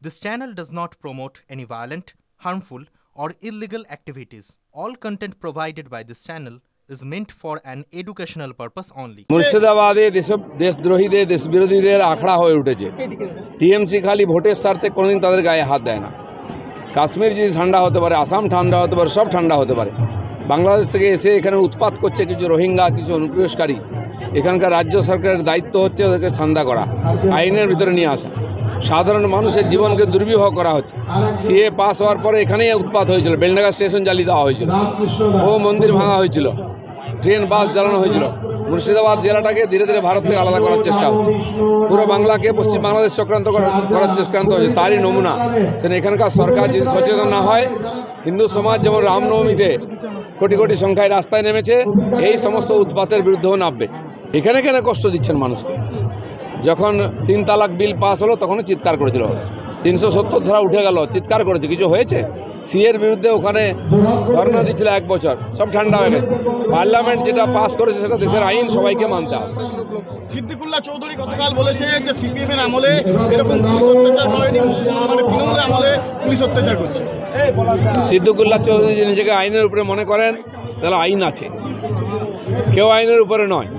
This channel does not promote any violent, harmful, or illegal activities. All content provided by this channel is meant for an educational purpose only. মুর্শিদাবাদে দেশদ্রোহীদের দেশবিরোধীদের আখড়া হয়ে উঠেছে। TMC খালি ভোটের স্বার্থে কোনোদিন তাদের গায়ে হাত দেয় না। কাশ্মীর যদি ঠান্ডা হতে পারে, আসাম ঠান্ডা হতে পারে, সব ঠান্ডা হতে পারে। বাংলাদেশ থেকে এসে এখানে উৎপাত করছে কিছু রোহিঙ্গা, কিছু অনুপ্রবেশকারী। এখানকার রাজ্য সরকারের দায়িত্ব হচ্ছে ওদেরকে ঠান্ডা করা, আইনের ভিতরে নিয়ে আসা। সাধারণ মানুষের জীবনকে দুর্বিবহ করা হচ্ছে। সিএ পাস হওয়ার পরে এখানেই উৎপাত হয়েছিল, বেলডাঙ্গা স্টেশন জ্বালিয়ে দেওয়া হয়েছিল, ও মন্দির ভাঙা হয়েছিল, ট্রেন বাস জ্বালানো হয়েছিল। মুর্শিদাবাদ জেলাটাকে ধীরে ধীরে ভারত থেকে আলাদা করার চেষ্টা হচ্ছে। পুরো বাংলাকে পশ্চিম বাংলাদেশ চক্রান্ত করার চক্রান্ত হচ্ছে, তারই নমুনা। সেখানে এখানকার সরকার যদি সচেতন না হয়, হিন্দু সমাজ যেমন রামনবমীতে কোটি কোটি সংখ্যায় রাস্তায় নেমেছে, এই সমস্ত উৎপাতের বিরুদ্ধেও নামবে। এখানে কেন কষ্ট দিচ্ছেন মানুষকে? যখন 3 তালাক বিল পাস হলো তখনও চিৎকার করেছিল, 370 ধারা উঠে গেল, চিৎকার করেছে, কিছু হয়েছে? সিএর বিরুদ্ধে ওখানে ধর্ণা দিচ্ছিল 1 বছর, সব ঠান্ডা হয়ে গেছে। পার্লামেন্ট যেটা পাস করেছে সেটা দেশের আইন, সবাইকে মানতে হবে। সিদ্দিকুল্লাহ চৌধুরী গতকাল বলেছে যে সিপিএমের আমলে এরকম পুলিশ অত্যাচার হয়নি, মানে তৃণমূলের আমলে পুলিশ অত্যাচার করছে। সিদ্দিকুল্লাহ চৌধুরী নিজেকে আইনের উপরে মনে করেন, তাহলে আইন আছে, কেউ আইনের উপরে নয়।